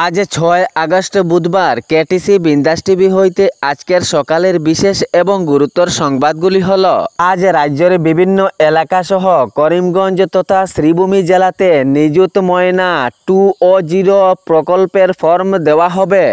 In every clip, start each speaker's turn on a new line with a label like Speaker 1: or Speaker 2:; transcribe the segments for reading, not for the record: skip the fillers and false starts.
Speaker 1: আজ ৬ আগস্ট বুধবার কেটিসি বিন্দাস টিভি হইতে আজকের সকালের বিশেষ এবং গুরুত্বর সংবাদগুলি হল। আজ রাজ্যের বিভিন্ন এলাকা সহ করিমগঞ্জ তথা শ্রীভূমি জেলাতে নিযুত ময়না 2.0 প্রকল্পের ফর্ম দেওয়া হবে।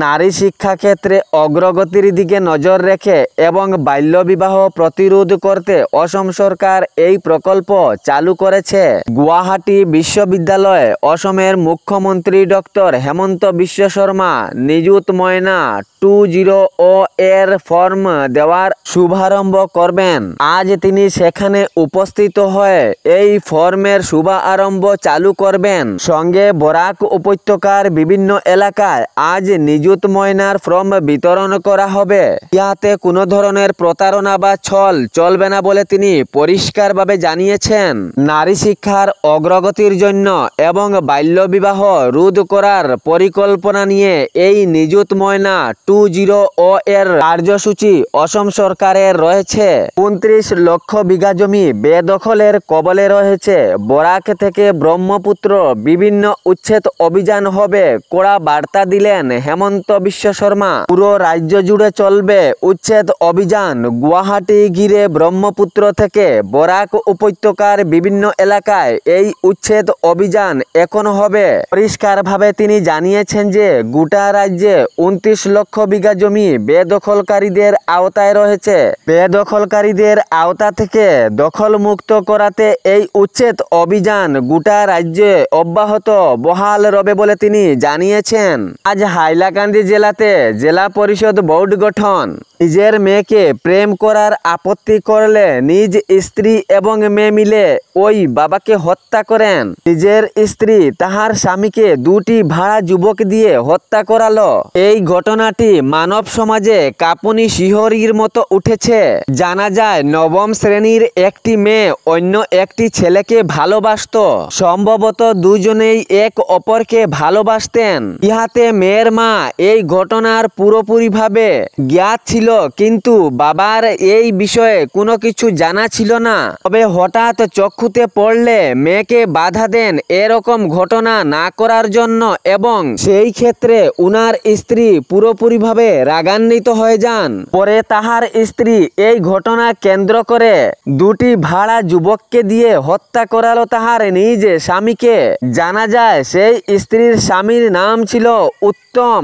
Speaker 1: নারী শিক্ষা ক্ষেত্রে অগ্রগতির দিকে নজর রেখে এবং বাল্যবিবাহ প্রতিরোধ করতে অসম সরকার এই প্রকল্প চালু করেছে। গুয়াহাটি বিশ্ববিদ্যালয়ে অসমের মুখ্যমন্ত্রী ডক্টর হেমন্ত বিশ্ব শর্মা নিযুত ময়না 2.0 এর ফর্ম দেওয়ার শুভারম্ভ করবেন। আজ তিনি সেখানে উপস্থিত হয়ে এই ফর্মের শুভারম্ভ চালু করবেন। সঙ্গে বরাক উপত্যকার বিভিন্ন এলাকায় আজ নিযুত ময়নার ফর্ম বিতরণ করা হবে। ইহাতে কোনো ধরনের প্রতারণা বা ছল চলবে না বলে তিনি পরিষ্কারভাবে জানিয়েছেন। নারী শিক্ষার অগ্রগতির জন্য এবং বাল্যবিবাহ রোধ করার পরিকল্পনা নিয়ে এই নিযুত ময়না 2.0 এর কার্যসূচি অসম সরকারের রয়েছে। 29 লক্ষ বিঘা জমি বেদখলের কবলে রয়েছে। বরাক থেকে ব্রহ্মপুত্র বিভিন্ন উচ্ছেদ অভিযান হবে কড়া বার্তা দিলেন হেমন্ত বিশ্ব শর্মা। পুরো রাজ্য জুড়ে চলবে উচ্ছেদ অভিযান। গুয়াহাটি ঘিরে ব্রহ্মপুত্র থেকে বরাক উপত্যকার বিভিন্ন এলাকায় এই উচ্ছেদ অভিযান এখন হবে। পরিষ্কারভাবে তিনি জানিয়েছেন যে গোটা রাজ্যে 29 লক্ষ বিঘা জমি বেদখলকারীদের আওতায় রয়েছে। বেদখলকারীদের আওতা থেকে দখল মুক্ত করাতে এই উচ্ছেদ অভিযান গোটা রাজ্যে অব্যাহত বহাল রবে বলে তিনি জানিয়েছেন। আজ হাইলাকান্দি জেলাতে জেলা পরিষদ বোর্ড গঠন। নিজের মেয়েকে প্রেম করার আপত্তি করলে নিজ স্ত্রী এবং মেয়ে মিলে ওই বাবাকে হত্যা করেন। নিজের স্ত্রী তাহার স্বামীকে দুটি ভাড়া যুবক দিয়ে হত্যা করালো। এই ঘটনাটি মানব সমাজে কাঁপুনি শিহরির মতো উঠেছে। জানা যায় নবম শ্রেণীর একটি মেয়ে অন্য একটি ছেলেকে ভালোবাসত। সম্ভবত দুজনেই এক অপরকে ভালোবাসতেন। ইহাতে মেয়ের মা এই ঘটনার পুরোপুরিভাবে জ্ঞাত ছিল, কিন্তু বাবার এই বিষয়ে কোনো কিছু জানা ছিল না। তবে হঠাৎ চক্ষুতে পড়লে মেয়েকে বাধা দেন এরকম ঘটনা না করার জন্য এবং সেই ক্ষেত্রে উনার স্ত্রী পুরোপুরিভাবে রাগান্বিত হয়ে যান। পরে তাহার স্ত্রী এই ঘটনা কেন্দ্র করে দুটি ভাড়া যুবককে দিয়ে হত্যা করালো তাহার নিজ স্বামীকে। জানা যায় সেই স্ত্রীর স্বামীর নাম ছিল উত্তম।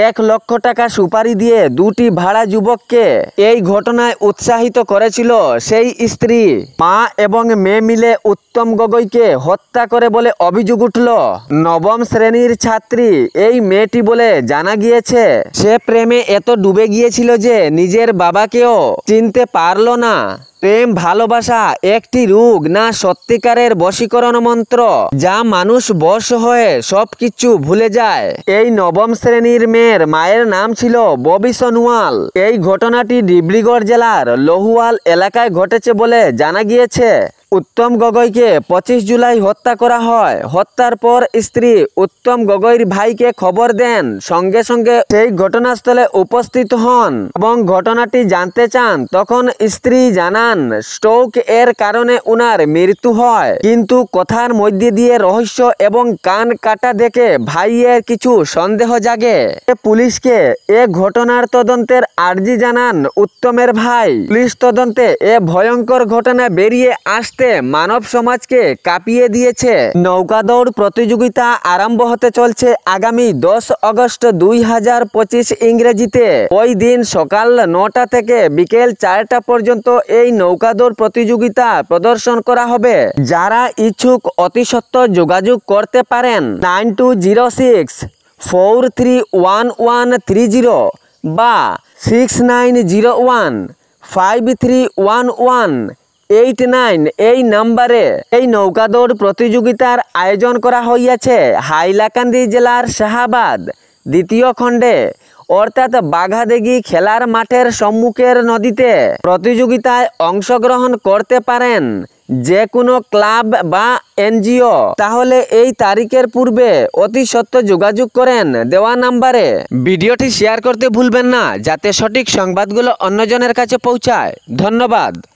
Speaker 1: 1 লক্ষ টাকা সুপারি দিয়ে দুটি ভাড়া যুবককে এই ঘটনায় উৎসাহিত করেছিল সেই স্ত্রী। মা এবং মেয়ে মিলে উত্তম গগৈকে হত্যা করে বলে অভিযোগ উঠল। নবম শ্রেণীর ছাত্রী এই মেয়েটি বলে জানা গিয়েছে। সে প্রেমে এত ডুবে গিয়েছিল যে নিজের বাবাকেও চিনতে পারল না। প্রেম ভালোবাসা একটি রোগ না সত্যিকারের বশীকরণ মন্ত্র, যা মানুষ বশ হয়ে সবকিছু ভুলে যায়। এই নবম শ্রেণীর মেয়ের মায়ের নাম ছিল ববি সোনোয়াল। এই ঘটনাটি ডিব্রুগড় জেলার লহুয়াল এলাকায় ঘটেছে বলে জানা গিয়েছে। উত্তম গগৈকে 25 জুলাই হত্যা করা হয়। হত্যার পর স্ত্রী উত্তম গগৈর ভাইকে খবর দেন। সঙ্গে সঙ্গে সেই ঘটনাস্থলে উপস্থিত হন এবং ঘটনাটি জানতে চান। তখন স্ত্রী জানান স্ট্রোক এর কারণে উনার মৃত্যু হয়, কিন্তু কথার মধ্যে দিয়ে রহস্য এবং কান কাটা দেখে ভাইয়ের কিছু সন্দেহ জাগে। পুলিশকে এ ঘটনার তদন্তের আর্জি জানান উত্তমের ভাই। পুলিশ তদন্তে এ ভয়ঙ্কর ঘটনা বেরিয়ে আসতে মানব সমাজকে কাঁপিয়ে দিয়েছে। নৌকা দৌড় প্রতিযোগিতা আরম্ভ হতে চলছে আগামী 10 আগস্ট 2025 ইংরেজিতে। ওই দিন সকাল 9টা থেকে বিকেল 4টা পর্যন্ত এই নৌকা দৌড় প্রতিযোগিতা প্রদর্শন করা হবে। যারা ইচ্ছুক অতি সত্বর যোগাযোগ করতে পারেন 9206-431130 বা 6901-531189 এই নাম্বারে। এই নৌকা দৌড় প্রতিযোগিতার আয়োজন করা হইয়াছে হাইলাকান্দি জেলার শাহাবাদ 2য় খণ্ডে, অর্থাৎ বাঘাদেগি খেলার মাঠের সম্মুখের নদীতে। প্রতিযোগিতায় অংশগ্রহণ করতে পারেন যে কোনো ক্লাব বা এনজিও। তাহলে এই তারিখের পূর্বে অতি সত্বর যোগাযোগ করেন দেওয়া নাম্বারে। ভিডিওটি শেয়ার করতে ভুলবেন না যাতে সঠিক সংবাদগুলো অন্যজনের কাছে পৌঁছায়। ধন্যবাদ।